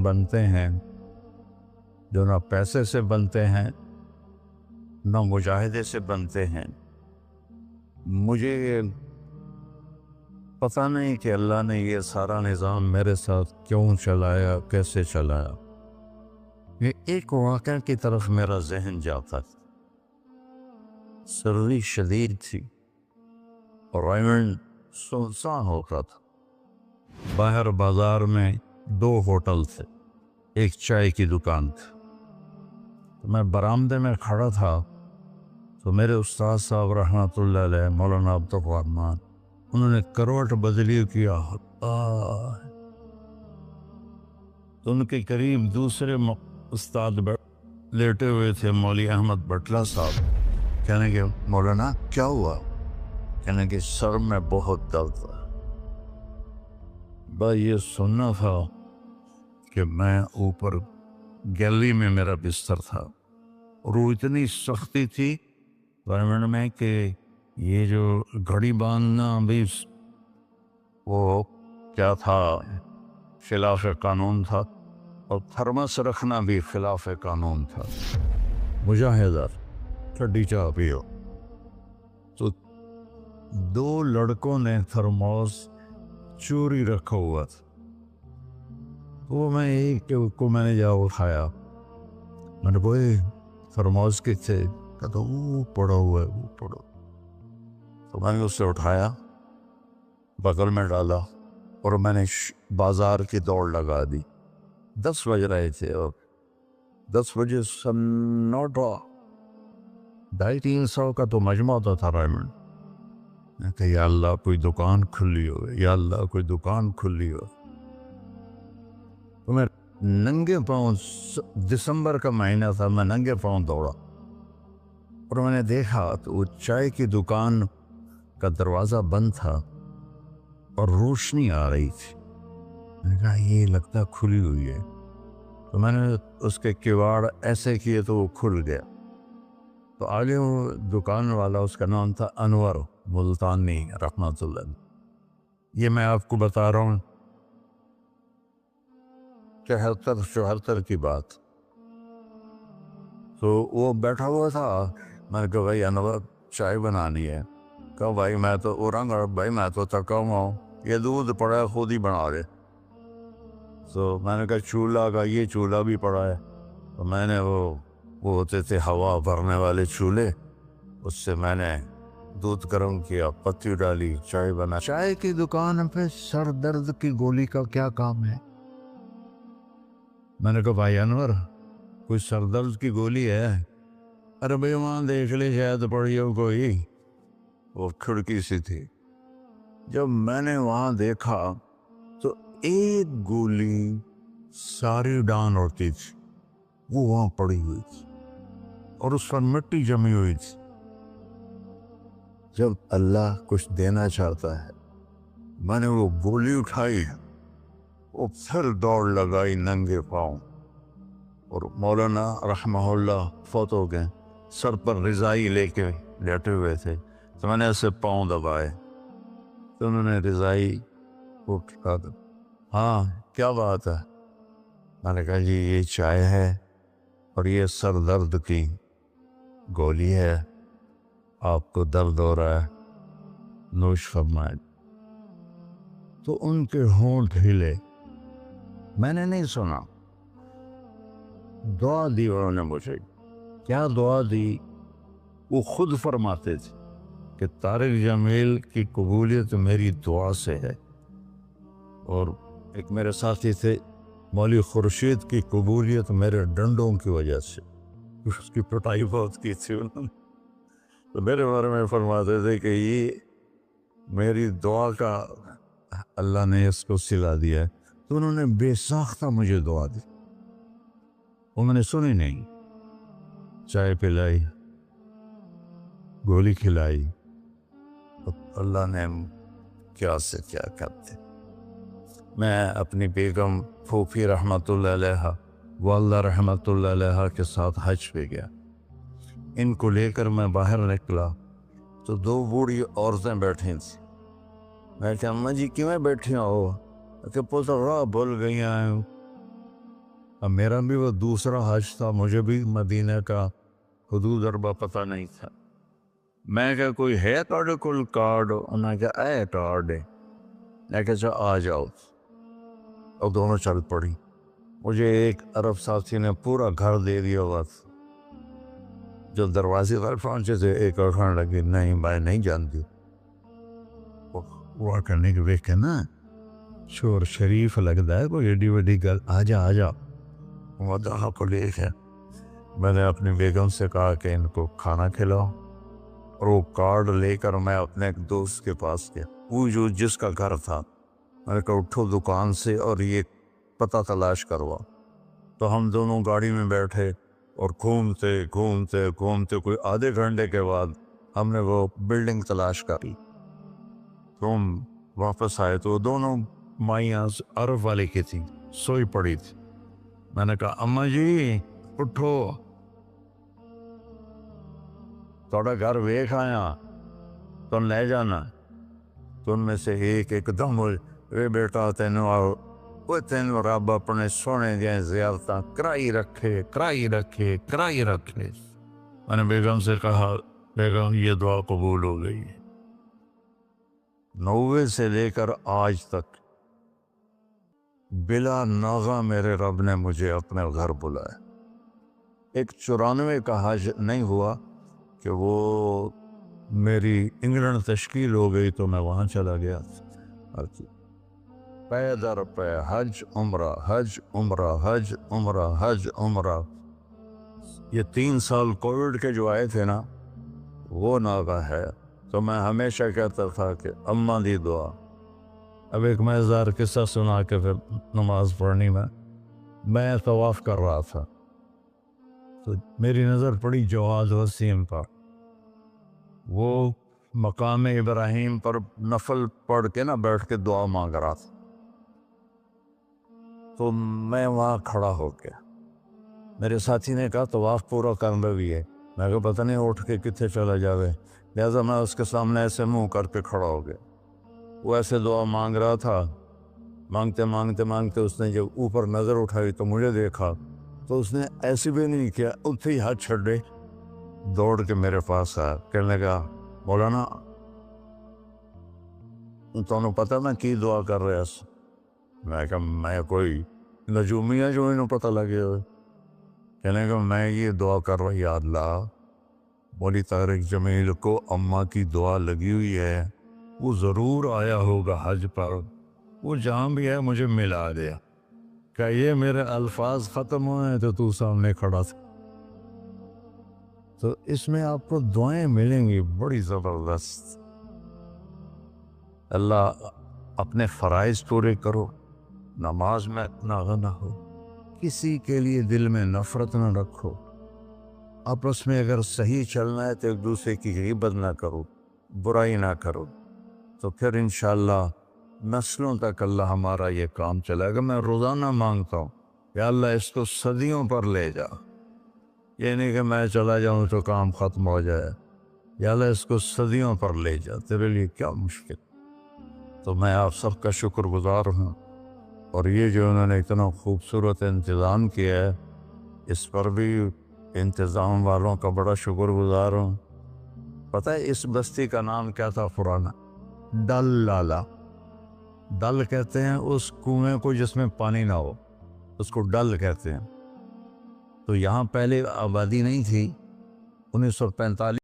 بنتے ہیں جو نہ پیسے سے بنتے ہیں نہ مجاہدے سے بنتے ہیں. مجھے پتہ نہیں کہ اللہ نے یہ سارا نظام میرے ساتھ کیوں چلایا، کیسے چلایا. یہ ایک واقعہ کی طرف میرا ذہن جاتا تھا. سردی شدید تھی اور ریمنڈ سنسان ہوتا تھا. باہر بازار میں 2 ہوٹل تھے، ایک چائے کی دکان تھی. میں برآمدے میں کھڑا تھا تو میرے استاد صاحب رحمۃ اللہ علیہ مولانا عبد الرحمن، انہوں نے کروٹ بدلی کیا. تو ان کے قریب دوسرے استاد لیٹے ہوئے تھے، مولوی احمد بٹلہ صاحب. کہنے کہ مولانا کیا ہوا؟ کہنے کہ سر میں بہت درد تھا. بس یہ سننا تھا کہ میں اوپر گیلری میں میرا بستر تھا اور وہ اتنی سختی تھی گورنمنٹ میں کہ یہ جو گھڑی باندھنا بھی وہ کیا تھا، خلاف قانون تھا، اور تھرمس رکھنا بھی خلاف قانون تھا. مجاہدہ ٹھنڈی چاہ پیو. تو 2 لڑکوں نے تھرموس چوری رکھا ہوا تھا. وہ میں ایک کو میں نے جا اٹھایا. میں نے بوئے تھرموس کے تھے، کہتا وہ پڑا ہوا ہے، وہ پڑا. تو میں نے اسے اٹھایا، بغل میں ڈالا اور میں نے بازار کی دوڑ لگا دی. 10 بج رہے تھے اور 10 بجے سنوٹا 250-300 کا تو مجمع ہوتا تھا ریمنڈ. میں کہ یا اللہ کوئی دکان کھلی ہو، یا اللہ کوئی دکان کھلی ہو. تو میں ننگے پاؤں، دسمبر کا مہینہ تھا، میں ننگے پاؤں دوڑا اور میں نے دیکھا تو وہ چائے کی دکان کا دروازہ بند تھا اور روشنی آ رہی تھی. میں نے کہا یہ لگتا کھلی ہوئی ہے. تو میں نے اس کے کواڑ ایسے کیے تو وہ کھل گیا. تو آگے وہ دکان والا، اس کا نام تھا انور ملتانی رحمۃ اللہ. یہ میں آپ کو بتا رہا ہوں 73-74 کی بات. تو وہ بیٹھا ہوا تھا. میں نے کہا بھائی انور چائے بنانی ہے. کہا بھائی میں تو بھائی میں تو تھکا ہوا ہوں، یہ دودھ پڑا ہے خود ہی بنا دے. تو میں نے کہا چولہا کا، یہ چولہا بھی پڑا ہے. تو میں نے وہ ہوتے تھے ہوا بھرنے والے چولہے، اس سے میں نے دودھ گرم کیا، پتی ڈالی، چائے بنا. چائے کی دکان پہ سر درد کی گولی کا کیا کام ہے؟ میں نے کہا بھائی انور کوئی سر درد کی گولی ہے؟ ارے بھائی وہاں دیکھ لے شاید پڑی ہو کوئی. وہ کھڑکی سی تھی. جب میں نے وہاں دیکھا تو ایک گولی ساری ڈان ہوتی تھی وہ وہاں پڑی ہوئی تھی اور اس پر مٹی جمی ہوئی تھی. جب اللہ کچھ دینا چاہتا ہے، میں نے وہ گولی اٹھائی، وہ پھر دوڑ لگائی ننگے پاؤں. اور مولانا رحمہ اللہ فوت ہو گئے، سر پر رضائی لے کے لیٹے ہوئے تھے. تو میں نے ایسے پاؤں دبائے تو انہوں نے رضائی کو کہا ہاں کیا بات ہے؟ میں نے کہا جی یہ چائے ہے اور یہ سر درد کی گولی ہے، آپ کو درد ہو رہا ہے، نوش فرمائے. تو ان کے ہونٹ ہلے. میں نے نہیں سنا. دعا دی انہوں نے مجھے. کیا دعا دی؟ وہ خود فرماتے تھے کہ طارق جمیل کی قبولیت میری دعا سے ہے. اور ایک میرے ساتھی تھے مولوی خورشید کی قبولیت میرے ڈنڈوں کی وجہ سے. اس کی پٹائی بہت کی تھی انہوں نے. تو میرے بارے میں فرماتے تھے کہ یہ میری دعا کا اللہ نے اس کو سلا دیا ہے. تو انہوں نے بے ساختہ مجھے دعا دی. وہ میں نے سنی نہیں. چائے پلائی، گولی کھلائی، اللہ نے کیا سے کیا کرتے. میں اپنی بیگم پھوپھی رحمۃ اللہ علیہ، والدہ رحمۃ اللہ علیہ کے ساتھ حج پہ گیا. ان کو لے کر میں باہر نکلا تو 2 بوڑھی عورتیں بیٹھی تھیں. میں کہ اماں جی کیوں بیٹھی ہو؟ کہ پوتا راہ بھول گئی ہیں. اب میرا بھی وہ دوسرا حج تھا، مجھے بھی مدینہ کا حدود اربع پتہ نہیں تھا. میں کہا کوئی ہے تھوڑے کول کارڈ؟ انہوں نے کہا اے کارڈ ہے. میں کہا اچھا آ جاؤ، اور دونوں چل پڑی. مجھے ایک عرب ساتھی نے پورا گھر دے دیا ہوا تھا. جو دروازے پر پہنچے تھے ایک اور کھانے لگی، نہیں میں نہیں جانتی. وہ کرنے کے دیکھ کے نا شور شریف لگتا ہے، کوئی ایڈی وڈی گل. آ جا آ جا. وہ دہا کو لے کے میں نے اپنی بیگم سے کہا کہ ان کو کھانا کھلاؤ، اور وہ کارڈ لے کر میں اپنے ایک دوست کے پاس گیا، وہ جو جس کا گھر تھا. میں نے کہا اٹھو دکان سے اور یہ پتہ تلاش کروا. تو ہم دونوں گاڑی میں بیٹھے اور گھومتے گھومتے گھومتے کوئی آدھے گھنٹے کے بعد ہم نے وہ بلڈنگ تلاش کر لی. تو ہم واپس آئے تو دونوں مائیاں عرب والے کی تھیں، سوئی پڑی تھی. میں نے کہا اماں جی اٹھو، تھوڑا گھر ویکھ آیا، تم لے جانا. تو ان میں سے ایک دم اے بیٹا تینوں رب اپنے سونے دیا زیارتاں کرائی رکھے. میں نے بیگم سے کہا بیگم یہ دعا قبول ہو گئی. 90 سے لے کر آج تک بلا ناغہ میرے رب نے مجھے اپنے گھر بلایا. ایک 94 کا حج نہیں ہوا کہ وہ میری انگلینڈ تشکیل ہو گئی تو میں وہاں چلا گیا. پے در پے حج عمرہ حج عمرہ حج عمرہ حج عمرہ. یہ 3 سال کووڈ کے جو آئے تھے نا وہ ناغہ ہے. تو میں ہمیشہ کہتا تھا کہ اماں دی دعا. اب ایک مزیدار قصہ سنا کے پھر نماز پڑھنی. میں طواف کر رہا تھا تو میری نظر پڑی جواز وسیم پر. وہ مقام ابراہیم پر نفل پڑھ کے نا بیٹھ کے دعا مانگ رہا تھا. تو میں وہاں کھڑا ہو گیا. میرے ساتھی نے کہا طواف پورا کرنا بھی ہے. میں کہا پتہ نہیں اٹھ کے کتنے چلا جاوے، لہٰذا میں اس کے سامنے ایسے منہ کر کے کھڑا ہو گیا. وہ ایسے دعا مانگ رہا تھا، مانگتے مانگتے مانگتے اس نے جب اوپر نظر اٹھائی تو مجھے دیکھا تو اس نے ایسے بھی نہیں کیا، اتھے ہی ہاتھ چھڑے دوڑ کے میرے پاس آیا. کہنے لگا مولانا تمہیں پتہ میں کی دعا کر رہا. میں کہا میں کوئی نجومیہ جو انہوں پتہ لگے ہوئے. کہنے لگا میں یہ دعا کر رہا یا اللہ مولی طارق جمیل کو اماں کی دعا لگی ہوئی ہے، وہ ضرور آیا ہوگا حج پر، وہ جہاں بھی ہے مجھے ملا دیا. کہ یہ میرے الفاظ ختم ہوئے تو تو سامنے کھڑا تھا. تو اس میں آپ کو دعائیں ملیں گی بڑی زبردست. اللہ اپنے فرائض پورے کرو، نماز میں اتنا نہ ہو، کسی کے لیے دل میں نفرت نہ رکھو، آپس میں اگر صحیح چلنا ہے تو ایک دوسرے کی غیبت نہ کرو، برائی نہ کرو، تو پھر انشاءاللہ نسلوں تک اللہ ہمارا یہ کام چلے گا. میں روزانہ مانگتا ہوں یا اللہ اس کو صدیوں پر لے جا. یہ نہیں کہ میں چلا جاؤں تو کام ختم ہو جائے. یا اللہ اس کو صدیوں پر لے جا، تیرے لیے کیا مشکل. تو میں آپ سب کا شکر گزار ہوں، اور یہ جو انہوں نے اتنا خوبصورت انتظام کیا ہے اس پر بھی انتظام والوں کا بڑا شکر گزار ہوں. پتہ ہے اس بستی کا نام کیا تھا پرانا؟ ڈل لالا. ڈل کہتے ہیں اس کنویں کو جس میں پانی نہ ہو، اس کو ڈل کہتے ہیں. تو یہاں پہلے آبادی نہیں تھی. 1945